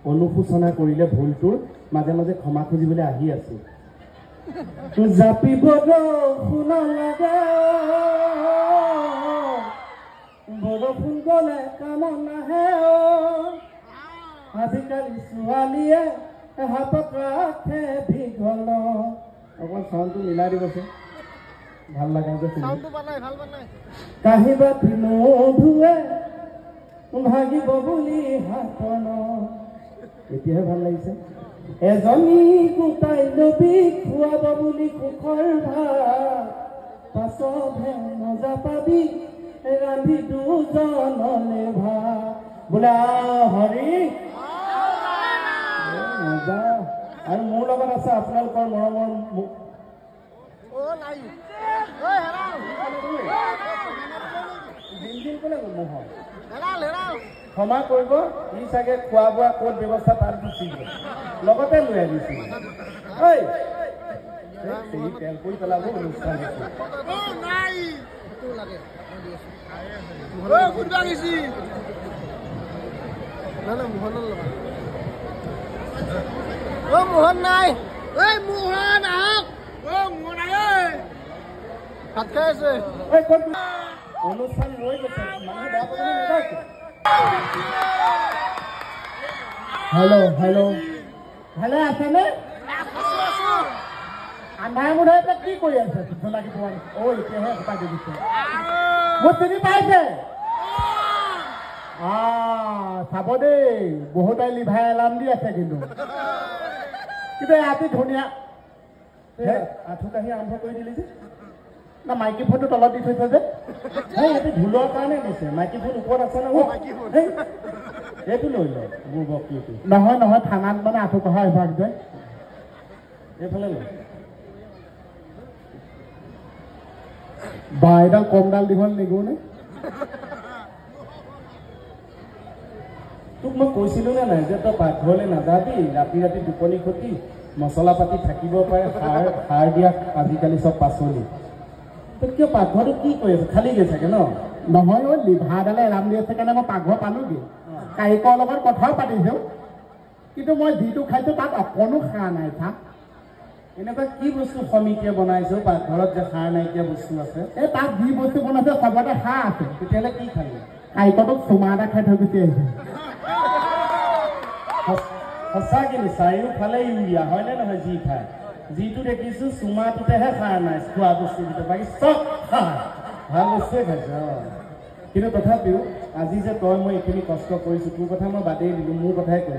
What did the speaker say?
অনুশোচনা কৰিলে ভুলটোৰ মাজে মাজে ক্ষমা খুজিবলৈ আহি আছো জাপিব শুন লাগে বৰষুণ গলে কাম নাহে আজিকালি ছোৱালীয়ে হাতত ৰাখে দীঘল অকণ চাউণ্ডটো মিলাই দিবচোন ভাল লাগে কাঁহী বাতি নধুৱে ভাগিব বুলি হাতন এতিয়াহে ভাল লাগিছে এজনী গোটাই লবি খুৱাব বুলি সুখৰ ভাত পাছতহে মজা পাবি ৰান্ধি দুজনলে ভাত বোলে হৰি মজা আৰু মোৰ লগত আছে আপোনালোকৰ মৰমৰ ক্ষমা কৰিব ই চাগে খোৱা বোৱা ক'ত ব্যৱস্থা তাত গুচি গ'ল লগতে লৈ আহিছিল তেল কৰি পেলাব অনুষ্ঠান মোহন নাই মোহন আহক মোহন আহে ভাত খাই আছে অনুষ্ঠান ৰৈ গৈছে মানুহে বেয়া পাবলৈ নাযায় হেল্ল' হেল্ল' ভালে আছেনে আন্ধাৰ মুধাৰ এতিয়া কি কৰি আছে লাগি পোৱা এতিয়াহে সঁচাই দিছে মোক চিনি পাইছে চাব দেই বহুতাই লিভাই এলাৰ্ম দি আছে কিন্তু আজি ধুনীয়া আঁঠু কাঢ়ি আৰম্ভ কৰি দিলি যে না মাইকী ফোনটো তলত দি থৈছে যে এইটো ঢোলৰ কাৰণে দিছে মাইকী ফোন ওপৰত আছে ন এইটো লৈ লয় মোৰ বক্তৃটো নহয় নহয় থানাত মানে আঁঠু কঢ়া অভ্যাস যে এইফালে লয় বা এডাল কমডাল দীঘল নিগো নে তোক মই কৈছিলো নে নাই যে তই পাকঘৰলৈ নাযাবি ৰাতি ৰাতি টোপনি ক্ষতি মছলা পাতি থাকিব পাৰে সাৰ দিয়া আজিকালি চব পাচলি তোৰ কিয় পাকঘৰটো কি কৰি আছে খালি গৈ চাগে ন নহয় লিভাৰডালে এলাৰ্ম দি আছে কাৰণে মই পাকঘৰ পালোগৈ কাৰিকৰ লগত কথাও পাতিছো কিন্তু মই যিটো খাইছো তাত অকণো সাৰ নাই থাক এনেকুৱা কি বস্তু সমিতিয়ে বনাইছো পাকঘৰত যে সাৰ নাইকিয়া বস্তু আছে এই তাত যি বস্তু বনাইছে চবতে সাৰ আছে তেতিয়াহ'লে কি খালি কাৰিকৰটোক চুমা এটা খাই থৈ গুচি আহিছে সঁচাকে চাৰিওফালে ইউৰিয়া হয়নে নহয় যি খায় যিটো দেখিছো চুমাটোতেহে সাৰ নাই খোৱা বস্তুৰ ভিতৰত বাকী চব সাৰ ভাল বস্তুৱে খাইছে কিন্তু তথাপিও আজি যে তই মই এইখিনি কষ্ট কৰিছো তোৰ কথা মই বাদেই দিলো মোৰ কথাই কৈ